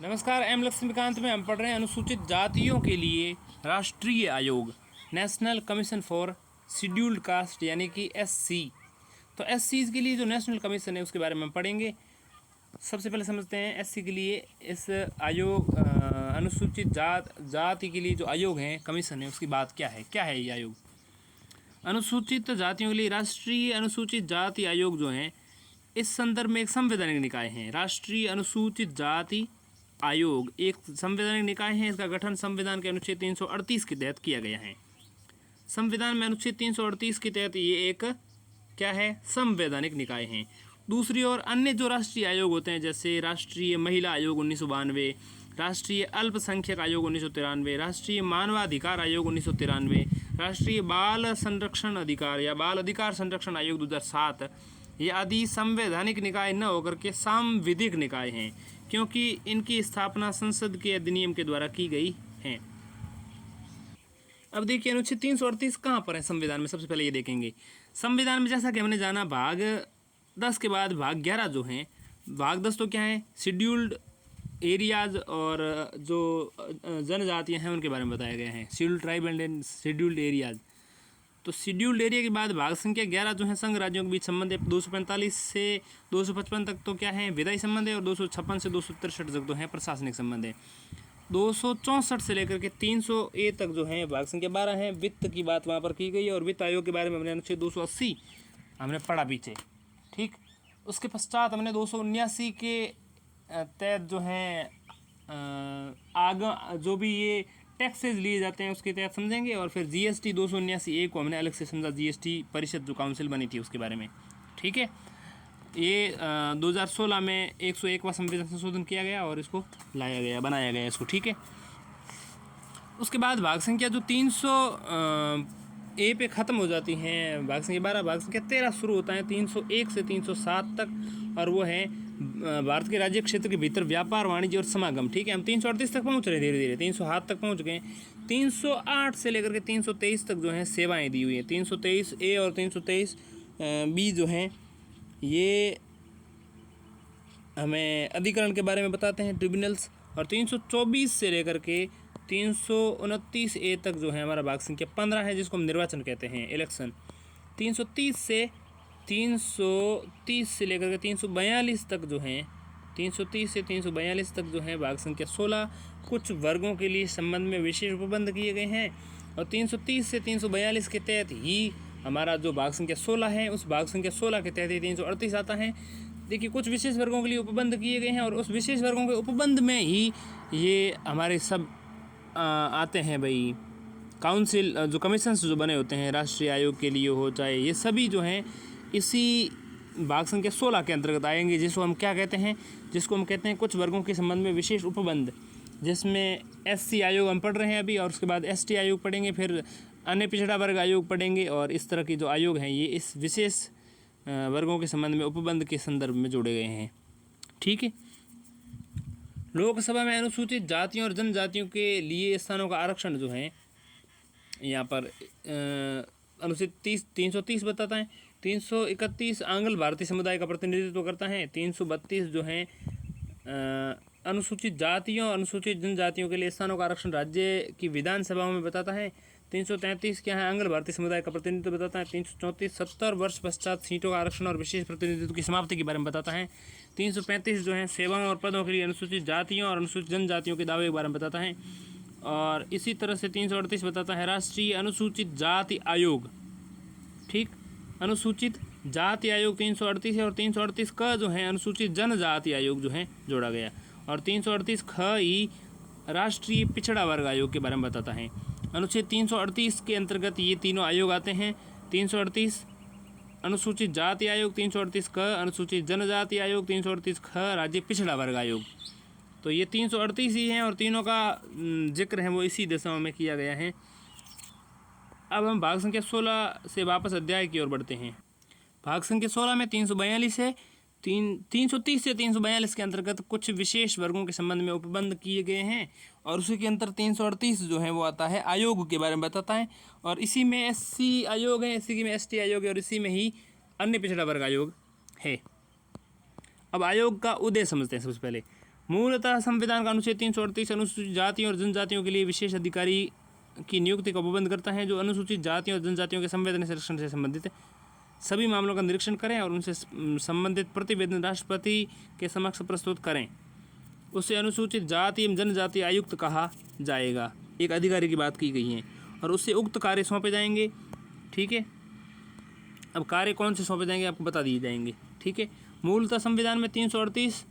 नमस्कार। लक्ष्मीकांत में हम पढ़ रहे हैं अनुसूचित जातियों के लिए राष्ट्रीय आयोग, national commission for scheduled caste यानी कि एससी। तो एससी के लिए जो नेशनल कमीशन है उसके बारे में हम पढ़ेंगे। सबसे पहले समझते हैं एससी के लिए इस आयोग अनुसूचित जाति के लिए जो आयोग है, कमीशन है, उसकी बात क्या है ये आयोग। अनुसूचित जातियों के लिए राष्ट्रीय अनुसूचित जाति आयोग जो है इस संदर्भ में एक संवैधानिक निकाय है। राष्ट्रीय अनुसूचित जाति आयोग एक संवैधानिक निकाय है। इसका गठन संविधान के अनुच्छेद 338 के तहत किया गया है। संविधान में अनुच्छेद 338 के तहत ये एक क्या है, संवैधानिक निकाय है। दूसरी ओर अन्य जो राष्ट्रीय आयोग होते हैं जैसे राष्ट्रीय महिला आयोग 1992, राष्ट्रीय अल्पसंख्यक आयोग 1993, राष्ट्रीय मानवाधिकार आयोग 1993, राष्ट्रीय बाल संरक्षण अधिकार या बाल अधिकार संरक्षण आयोग 2007, ये आदि संवैधानिक निकाय न होकर के सांविधिक निकाय हैं, क्योंकि इनकी स्थापना संसद के अधिनियम के द्वारा की गई है। अब देखिए अनुच्छेद 338 कहाँ पर है संविधान में, सबसे पहले ये देखेंगे। संविधान में जैसा कि हमने जाना भाग 10 के बाद भाग 11 जो हैं, भाग 10 तो क्या है, शेड्यूल्ड एरियाज और जो जनजातियाँ हैं उनके बारे में बताया गया है, scheduled tribe and scheduled areas. तो शेड्यूल्ड एरिया के बाद भाग संख्या 11 जो है संघ राज्यों के बीच संबंध है। 245 से 255 तक तो क्या है, विधायी संबंध है, और 256 से 263 तक तो है प्रशासनिक संबंध है। 264 से लेकर के 300A तक जो है भाग संख्या 12 है। वित्त की बात वहाँ पर की गई है, और वित्त आयोग के बारे में हमने अनुच्छेद 280 हमने पढ़ा पीछे, ठीक। उसके पश्चात हमने 279 के तहत जो है आगे जो भी ये टैक्सेज लिए जाते हैं उसके तहत समझेंगे, और फिर जीएसटी 279A को हमने अलग से समझा, जीएसटी परिषद जो काउंसिल बनी थी उसके बारे में, ठीक है। ये 2016 में 101वां संविधान संशोधन किया गया और इसको लाया गया, बनाया गया इसको, ठीक है। उसके बाद भाग संख्या जो 300A पे ख़त्म हो जाती हैं, भाग संख्या 12, भाग संख्या 13 शुरू होता है 301 से 307 तक, और वो है भारत के राज्य क्षेत्र के भीतर व्यापार, वाणिज्य और समागम, ठीक है। हम 338 तक पहुंच रहे हैं, धीरे धीरे 307 तक पहुंच गए। 308 से लेकर के 323 तक जो है सेवाएं दी हुई हैं। 323A और 323B जो हैं ये हमें अधिकरण के बारे में बताते हैं, ट्रिब्यूनल्स। और 324 से लेकर के 329A तक जो है हमारा भाग संख्या 15 है, जिसको हम निर्वाचन कहते हैं, इलेक्शन। 330 से लेकर के 342 तक जो हैं, 330 से 342 तक जो है भाग संख्या 16 कुछ वर्गों के लिए संबंध में विशेष उपबंध किए गए हैं। और 330 से 342 के तहत ही हमारा जो भाग संख्या 16 है, उस भाग संख्या 16 के तहत ही 338 आता है। देखिए कुछ विशेष वर्गों के लिए उपबंध किए गए हैं, और उस विशेष वर्गों के उपबंध में ही ये हमारे सब आते हैं भाई, काउंसिल जो कमीशंस जो बने होते हैं राष्ट्रीय आयोग के लिए हो चाहे, ये सभी जो हैं इसी भाग संख्या 16 के अंतर्गत आएंगे, जिसको हम क्या कहते हैं, जिसको हम कहते हैं कुछ वर्गों के संबंध में विशेष उपबंध, जिसमें एससी आयोग हम पढ़ रहे हैं अभी, और उसके बाद एसटी आयोग पढ़ेंगे, फिर अन्य पिछड़ा वर्ग आयोग पढ़ेंगे, और इस तरह के जो आयोग हैं ये इस विशेष वर्गों के संबंध में उपबंध के संदर्भ में जोड़े गए हैं, ठीक है। लोकसभा में अनुसूचित जातियों और जनजातियों के लिए स्थानों का आरक्षण जो है यहाँ पर अनुच्छेद 330 बताता है। 331 आंग्ल भारतीय समुदाय का प्रतिनिधित्व करता है। 332 जो है अनुसूचित जातियों और अनुसूचित जनजातियों के लिए स्थानों का आरक्षण राज्य की विधानसभाओं में बताता है। 333 क्या है, आंग्ल भारतीय समुदाय का प्रतिनिधित्व बताता है। 334 70 वर्ष पश्चात सीटों का आरक्षण और विशेष प्रतिनिधित्व की समाप्ति के बारे में बताता है। 335 जो है सेवाओं और पदों के लिए अनुसूचित जातियों और अनुसूचित जनजातियों के दावे के बारे में बताता है। और इसी तरह से 338 बताता है राष्ट्रीय अनुसूचित जाति आयोग, ठीक। अनुसूचित जाति आयोग 338 है, और 338 का जो है अनुसूचित जनजाति आयोग जो है जोड़ा गया, और 338 ही राष्ट्रीय पिछड़ा वर्ग आयोग के बारे में बताता है। अनुच्छेद 338 के अंतर्गत ये तीनों आयोग आते हैं। 338 अनुसूचित जाति आयोग, 338 अनुसूचित जनजाति आयोग, 338 राज्य पिछड़ा वर्ग आयोग। तो ये 338 ही हैं, और तीनों का जिक्र है वो इसी दिशाओं में किया गया है। अब हम भाग संख्या 16 से वापस अध्याय की ओर बढ़ते हैं। भाग संख्या 16 में 342 है। 330 से 342 के अंतर्गत कुछ विशेष वर्गों के संबंध में उपबंध किए गए हैं, और उसी के अंतर 338 जो है वो आता है आयोग के बारे में बताता है। और इसी में एससी आयोग है, इसी में एसटी आयोग है, और इसी में ही अन्य पिछड़ा वर्ग आयोग है। अब आयोग का उदय समझते हैं। सबसे पहले मूलतः संविधान का अनुच्छेद 338 अनुसूचित जातियों और जनजातियों के लिए विशेष अधिकारी की नियुक्ति का उपबंध करता है, जो अनुसूचित जातियों और जनजातियों के संवैधानिक संरक्षण से संबंधित सभी मामलों का निरीक्षण करें और उनसे संबंधित प्रतिवेदन राष्ट्रपति के समक्ष प्रस्तुत करें। उसे अनुसूचित जाति एवं जनजाति आयुक्त कहा जाएगा। एक अधिकारी की बात की गई है और उससे उक्त कार्य सौंपे जाएंगे। ठीक है, अब कार्य कौन से सौंपे जाएंगे आपको बता दिए जाएंगे। ठीक है, मूलतः संविधान में 338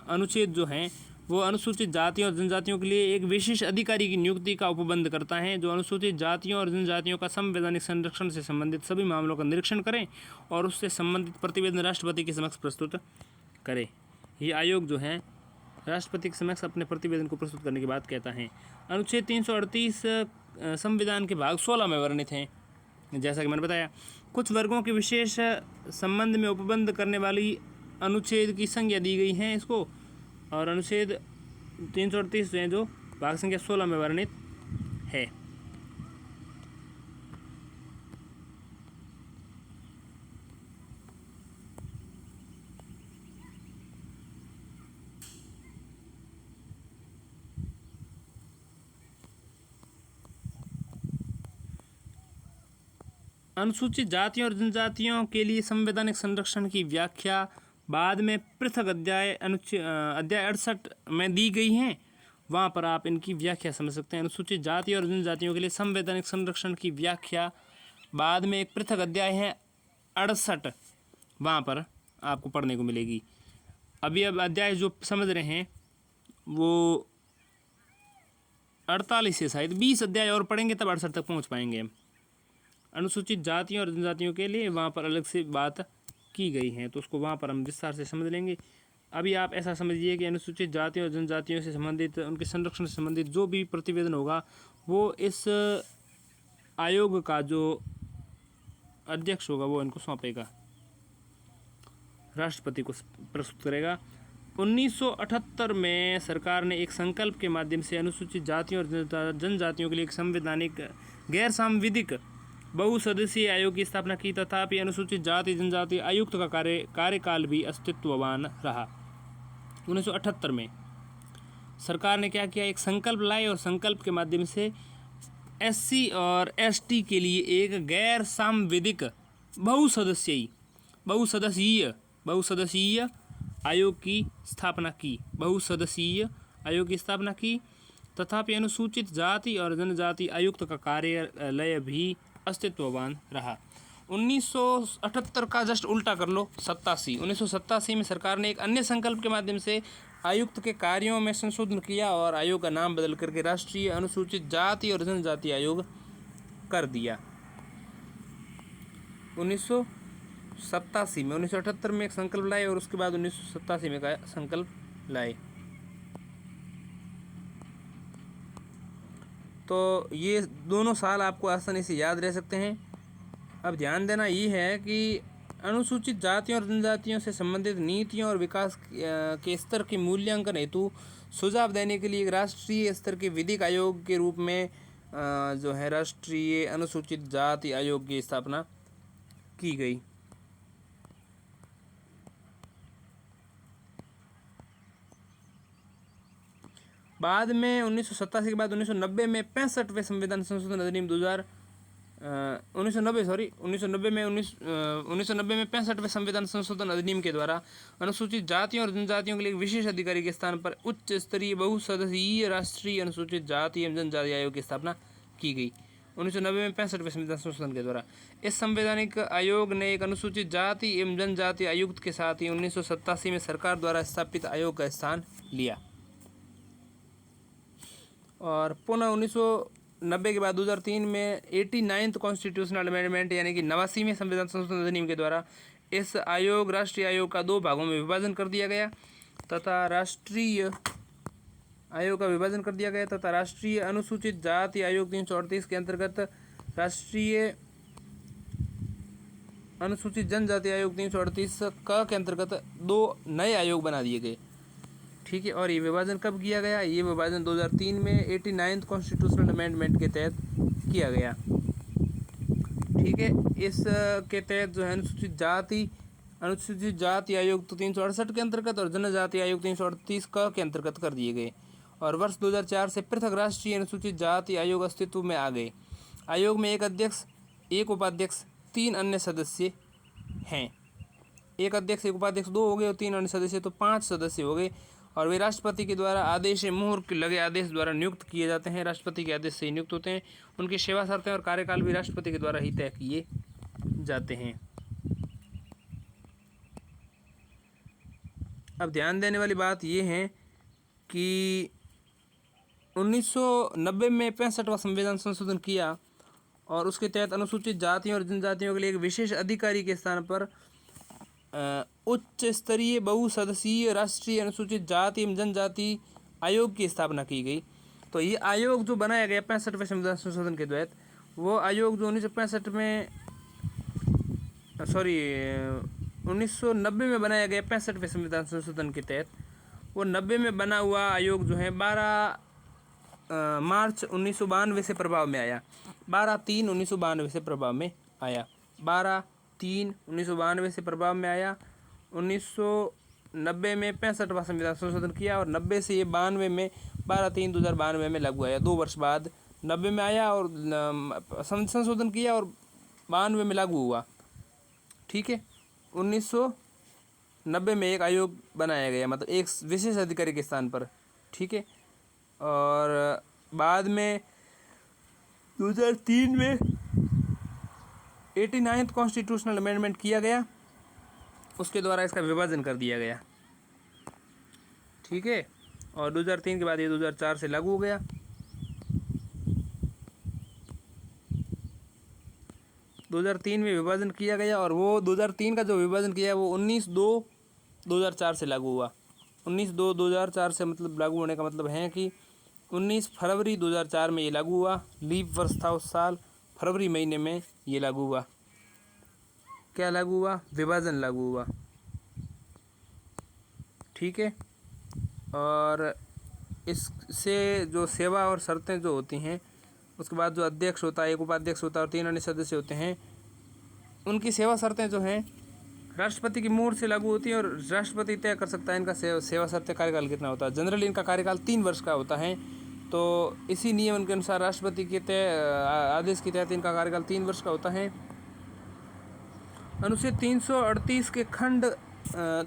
अनुच्छेद जो हैं वो अनुसूचित जातियों और जनजातियों के लिए एक विशेष अधिकारी की नियुक्ति का उपबंध करता है, जो अनुसूचित जातियों और जनजातियों का संवैधानिक संरक्षण से संबंधित सभी मामलों का निरीक्षण करें और उससे संबंधित प्रतिवेदन राष्ट्रपति के समक्ष प्रस्तुत करे। ये आयोग जो है राष्ट्रपति के समक्ष अपने प्रतिवेदन को प्रस्तुत करने की बात कहता है। अनुच्छेद 338 संविधान के भाग 16 में वर्णित हैं। जैसा कि मैंने बताया, कुछ वर्गों के विशेष संबंध में उपबंध करने वाली अनुच्छेद की संज्ञा दी गई है इसको, और अनुच्छेद 338 है जो भाग संख्या 16 में वर्णित है। अनुसूचित जातियों और जनजातियों के लिए संवैधानिक संरक्षण की व्याख्या बाद में पृथक अध्याय 68 में दी गई हैं। वहाँ पर आप इनकी व्याख्या समझ सकते हैं। अनुसूचित जाति और जनजातियों के लिए संवैधानिक संरक्षण की व्याख्या बाद में एक पृथक अध्याय है 68, वहाँ पर आपको पढ़ने को मिलेगी। अभी अब अध्याय जो समझ रहे हैं वो 48 से शायद 20 अध्याय और पढ़ेंगे तब 68 तक पहुँच पाएंगे हम। अनुसूचित जातियों और जनजातियों के लिए वहाँ पर अलग से बात की गई है, तो उसको वहाँ पर हम विस्तार से समझ लेंगे। अभी आप ऐसा समझिए कि अनुसूचित जातियों और जनजातियों से संबंधित, उनके संरक्षण से संबंधित जो भी प्रतिवेदन होगा वो इस आयोग का जो अध्यक्ष होगा वो इनको सौंपेगा, राष्ट्रपति को प्रस्तुत करेगा। 1978 में सरकार ने एक संकल्प के माध्यम से अनुसूचित जातियों और जनजातियों के लिए एक संवैधानिक गैर सांविधिक बहुसदस्यीय आयोग की स्थापना की, तथापि अनुसूचित जाति जनजाति आयुक्त का कार्यकाल भी अस्तित्ववान रहा। 1978 में सरकार ने क्या किया, एक संकल्प लाए और संकल्प के माध्यम से एससी और एसटी के लिए एक गैर सांविधिक बहुसदस्यीय आयोग की स्थापना की। बहुसदस्यीय आयोग की स्थापना की, तथापि अनुसूचित जाति और जनजाति आयुक्त का कार्यालय भी अस्तित्ववान रहा। 1978 का जस्ट उल्टा कर लो, 1987 में सरकार ने एक अन्य संकल्प के माध्यम से आयुक्त के कार्यों में संशोधन किया और आयोग का नाम बदल करके राष्ट्रीय अनुसूचित जाति और जनजाति आयोग कर दिया। 1987 में 1978 में एक संकल्प लाए और उसके बाद 1987 में का संकल्प लाए। तो ये दोनों साल आपको आसानी से याद रह सकते हैं। अब ध्यान देना ये है कि अनुसूचित जातियों और जनजातियों से संबंधित नीतियों और विकास के स्तर के मूल्यांकन हेतु सुझाव देने के लिए एक राष्ट्रीय स्तर के विधिक आयोग के रूप में जो है राष्ट्रीय अनुसूचित जाति आयोग की स्थापना की गई। बाद में 1987 के बाद 1990 में 65वें संविधान संशोधन अधिनियम 1990 में 65वें संविधान संशोधन अधिनियम के द्वारा अनुसूचित जातियों और जनजातियों के लिए विशेष अधिकारी के स्थान पर उच्च स्तरीय बहुसदस्यीय राष्ट्रीय अनुसूचित जाति एवं जनजाति आयोग की स्थापना की गई। 1990 में 65वें संविधान संशोधन के द्वारा इस संवैधानिक आयोग ने एक अनुसूचित जाति एवं जनजाति आयुक्त के साथ ही 1987 में सरकार द्वारा स्थापित आयोग का स्थान लिया और पुनः 1990 के बाद 2003 में 89th कॉन्स्टिट्यूशनल अमेंडमेंट यानी कि 89वें संविधान संशोधन अधिनियम के द्वारा इस राष्ट्रीय आयोग का 2 भागों में विभाजन कर दिया गया तथा राष्ट्रीय अनुसूचित जाति आयोग 338 के अंतर्गत राष्ट्रीय अनुसूचित जनजाति आयोग 338 के अंतर्गत 2 नए आयोग बना दिए गए। ठीक है, और ये विभाजन कब किया गया? ये विभाजन 2003 में 89th कॉन्स्टिट्यूशनल अमेंडमेंट के तहत किया गया। ठीक है, इस के तहत जो है अनुसूचित जाति अनुसूचित जाति आयोग तो 368 के अंतर्गत और जनजाति आयोग 338 के अंतर्गत कर दिए गए। और वर्ष 2004 से पृथक राष्ट्रीय अनुसूचित जाति आयोग अस्तित्व में आ गए। आयोग में एक अध्यक्ष, एक उपाध्यक्ष, 3 अन्य सदस्य हैं। एक अध्यक्ष, एक उपाध्यक्ष 2 हो गए और 3 अन्य सदस्य, तो 5 सदस्य हो गए। और वे राष्ट्रपति के द्वारा आदेश मुहर लगे आदेश द्वारा नियुक्त किए जाते हैं। राष्ट्रपति के आदेश से ही नियुक्त होते हैं। उनकी सेवा शर्तें और कार्यकाल भी राष्ट्रपति के द्वारा ही तय किए जाते हैं। अब ध्यान देने वाली बात ये है कि 1990 में 65वां संविधान संशोधन किया और उसके तहत अनुसूचित जातियों और जनजातियों के लिए एक विशेष अधिकारी के स्थान पर उच्च स्तरीय बहुसदस्यीय राष्ट्रीय अनुसूचित जाति एवं जनजाति आयोग की स्थापना की गई। तो ये आयोग जो बनाया गया 65वें संविधान संशोधन के तहत, वो आयोग जो 1990 में बनाया गया 65वें संविधान संशोधन के तहत, वो 90 में बना हुआ आयोग जो है 12 मार्च 1992 से प्रभाव में आया। 12/3/1992 से प्रभाव में आया। 12/3/1992 से प्रभाव में आया। 1990 में 65वां संविधान संशोधन किया और 90 से ये 92 में 12/3/2092 में लागू आया। 2 वर्ष बाद 90 में आया और संशोधन किया और 92 में लागू हुआ। ठीक है, 1990 में एक आयोग बनाया गया, मतलब एक विशेष अधिकारी के स्थान पर। ठीक है, और बाद में 2003 में 89th कॉन्स्टिट्यूशनल अमेंडमेंट किया गया, उसके द्वारा इसका विभाजन कर दिया गया। ठीक है, और 2003 के बाद ये 2004 से लागू हो गया। दो 2003 में विभाजन किया गया और वो 2003 का जो विभाजन किया वो 19/2/2004 से लागू हुआ। 19/2/2004 से मतलब लागू होने का मतलब है कि 19 फरवरी 2004 में ये लागू हुआ। लीप वर्ष था उस साल, फरवरी महीने में ये लागू हुआ। क्या लागू हुआ? विभाजन लागू हुआ। ठीक है, और इससे जो सेवा और शर्तें जो होती हैं, उसके बाद जो अध्यक्ष होता है, एक उपाध्यक्ष होता है और 3 अन्य सदस्य होते हैं, उनकी सेवा शर्तें जो हैं राष्ट्रपति की मोहर से लागू होती है और राष्ट्रपति तय कर सकता है इनका सेवा शर्तें कार्यकाल कितना होता है। जनरली इनका कार्यकाल 3 वर्ष का होता है, तो इसी नियम के अनुसार राष्ट्रपति के आदेश के तहत इनका कार्यकाल 3 वर्ष का होता है। अनुच्छेद 338 के खंड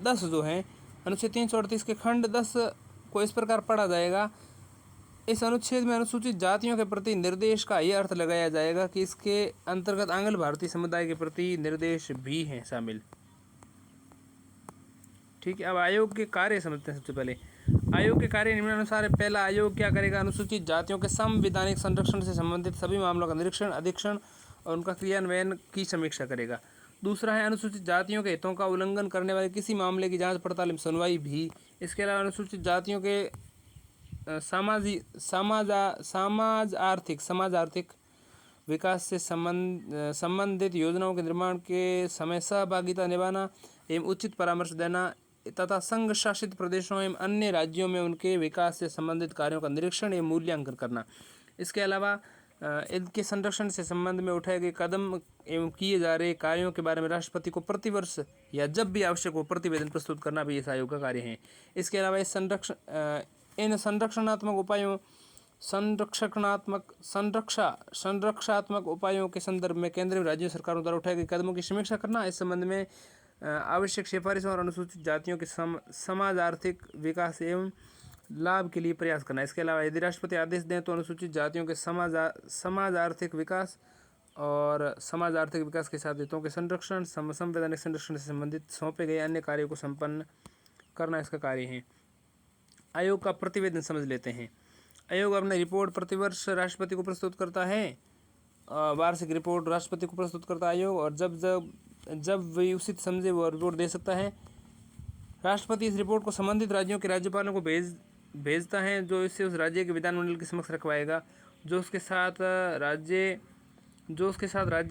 10 जो है, अनुच्छेद 338 के खंड 10 को इस प्रकार पढ़ा जाएगा। इस अनुच्छेद में अनुसूचित जातियों के प्रति निर्देश का यह अर्थ लगाया जाएगा कि इसके अंतर्गत आंग्ल भारतीय समुदाय के प्रति निर्देश भी हैं शामिल। ठीक है, अब आयोग के कार्य समझते हैं। सबसे पहले आयोग के कार्य निम्नानुसार है। पहला, आयोग क्या करेगा? अनुसूचित जातियों के संवैधानिक संरक्षण से संबंधित सभी मामलों का निरीक्षण, अधीक्षण और उनका क्रियान्वयन की समीक्षा करेगा। दूसरा है, अनुसूचित जातियों के हितों का उल्लंघन करने वाले किसी मामले की जांच पड़ताल एवं सुनवाई भी। इसके अलावा अनुसूचित जातियों के समाज आर्थिक विकास से संबंधित योजनाओं के निर्माण के समय सहभागिता निभाना एवं उचित परामर्श देना तथा संघ शासित प्रदेशों एवं अन्य राज्यों में उनके विकास से संबंधित कार्यों का निरीक्षण एवं मूल्यांकन करना। इसके अलावा इनके संरक्षण से संबंध में उठाए गए कदम एवं किए जा रहे कार्यों के बारे में राष्ट्रपति को प्रतिवर्ष या जब भी आवश्यक हो प्रतिवेदन प्रस्तुत करना भी इस आयोग का कार्य है। इसके अलावा इन संरक्षणात्मक उपायों संरक्षात्मक उपायों के संदर्भ में केंद्र एवं राज्य सरकारों द्वारा उठाए गए कदमों की समीक्षा करना, इस संबंध में आवश्यक सिफारिशों और अनुसूचित जातियों के समाज आर्थिक विकास एवं लाभ के लिए प्रयास करना। इसके अलावा यदि राष्ट्रपति आदेश दें तो अनुसूचित जातियों के समाज आर्थिक विकास के साथ हितों के संरक्षण, संवैधानिक संरक्षण से संबंधित सौंपे गए अन्य कार्यों को संपन्न करना इसका कार्य है। आयोग का प्रतिवेदन समझ लेते हैं। आयोग अपनी रिपोर्ट प्रतिवर्ष राष्ट्रपति को प्रस्तुत करता है। वार्षिक रिपोर्ट राष्ट्रपति को प्रस्तुत करता है आयोग, और जब वे उचित समझे वो रिपोर्ट दे सकता है। राष्ट्रपति इस रिपोर्ट को संबंधित राज्यों के राज्यपालों को भेजता है, जो इससे उस राज्य के विधानमंडल के समक्ष रखवाएगा, जो उसके साथ राज्य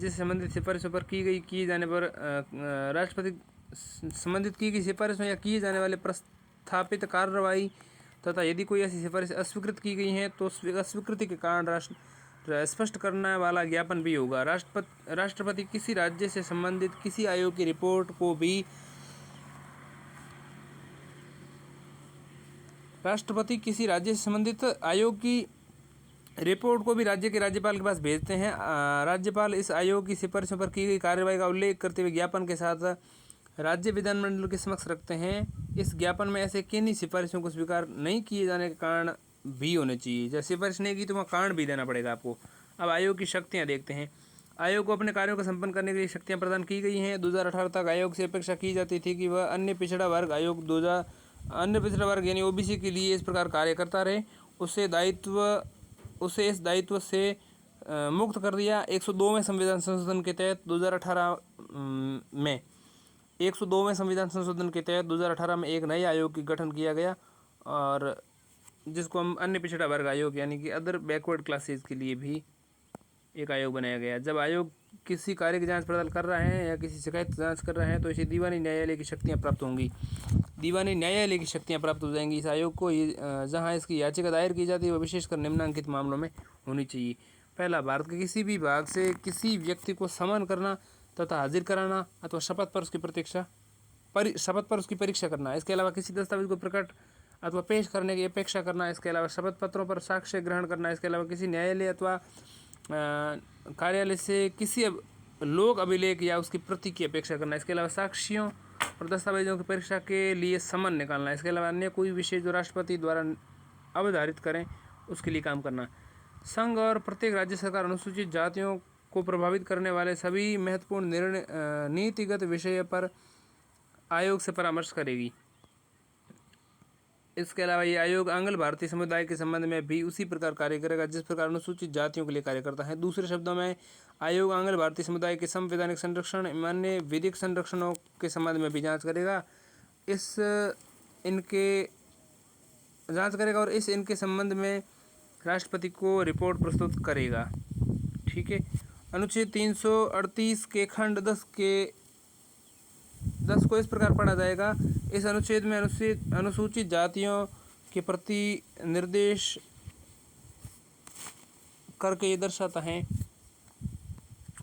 से संबंधित सिफारिशों पर किए जाने पर राष्ट्रपति संबंधित की गई सिफारिशों या किए जाने वाले प्रस्थापित कार्रवाई तथा यदि कोई ऐसी सिफारिश अस्वीकृत की गई है तो अस्वीकृति के कारण स्पष्ट करने वाला ज्ञापन भी होगा। राष्ट्रपति किसी राज्य से संबंधित किसी आयोग की रिपोर्ट को भी राष्ट्रपति किसी राज्य से संबंधित आयोग की रिपोर्ट को भी राज्य के राज्यपाल के पास भेजते हैं। राज्यपाल इस आयोग की सिफारिशों पर की गई कार्रवाई का उल्लेख करते हुए ज्ञापन के साथ राज्य विधानमंडल के समक्ष रखते हैं। इस ज्ञापन में ऐसे किन्हीं सिफारिशों को स्वीकार नहीं किए जाने के कारण भी होने चाहिए। जब सिफारिश नहीं की तो वहाँ कारण भी देना पड़ेगा आपको। अब आयोग की शक्तियाँ देखते हैं। आयोग को अपने कार्यों को संपन्न करने के लिए शक्तियाँ प्रदान की गई हैं। 2018 तक आयोग से अपेक्षा की जाती थी कि वह अन्य पिछड़ा वर्ग यानी ओबीसी के लिए इस प्रकार कार्य करता रहे। उसे इस दायित्व से मुक्त कर दिया। 102वें संविधान संशोधन के तहत 2018 में एक नए आयोग की गठन किया गया और जिसको हम अन्य पिछड़ा वर्ग आयोग यानी कि अदर बैकवर्ड क्लासेस के लिए भी एक आयोग बनाया गया। जब आयोग किसी कार्य की जांच पड़ताल कर रहा है या किसी शिकायत की जांच कर रहा है तो इसे दीवानी न्यायालय की शक्तियां प्राप्त होंगी। दीवानी न्यायालय की शक्तियां प्राप्त हो जाएंगी। इस आयोग को जहां इसकी याचिका दायर की जाती है वह विशेषकर निम्नलिखित मामलों में होनी चाहिए। पहला, भारत के किसी भी भाग से किसी व्यक्ति को समन करना तथा हाजिर कराना अथवा शपथ पर उसकी परीक्षा करना। इसके अलावा किसी दस्तावेज को प्रकट अथवा पेश करने की अपेक्षा करना। इसके अलावा शपथ पत्रों पर साक्ष्य ग्रहण करना। इसके अलावा किसी न्यायालय अथवा कार्यालय से किसी लोक अभिलेख या उसकी प्रति की अपेक्षा करना। इसके अलावा साक्ष्यों और दस्तावेजों की परीक्षा के लिए समन निकालना। इसके अलावा अन्य कोई विषय जो राष्ट्रपति द्वारा अवधारित करें उसके लिए काम करना। संघ और प्रत्येक राज्य सरकार अनुसूचित जातियों को प्रभावित करने वाले सभी महत्वपूर्ण निर्णय नीतिगत विषय पर आयोग से परामर्श करेगी। इसके अलावा ये आयोग आंग्ल भारतीय समुदाय के संबंध में भी उसी प्रकार कार्य करेगा जिस प्रकार अनुसूचित जातियों के लिए कार्य करता है। दूसरे शब्दों में आयोग आंग्ल भारतीय समुदाय के संवैधानिक संरक्षण अन्य विधिक संरक्षणों के संबंध में भी जांच करेगा और इनके संबंध में राष्ट्रपति को रिपोर्ट प्रस्तुत करेगा। ठीक है। अनुच्छेद 338 के खंड 10 को इस प्रकार पढ़ा जाएगा। इस अनुच्छेद में अनुसूचित जातियों के प्रति निर्देश करके ये दर्शाता है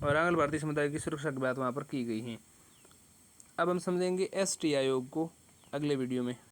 और आंग्ल भारतीय समुदाय की सुरक्षा की बात वहाँ पर की गई है। अब हम समझेंगे एसटी आयोग को अगले वीडियो में।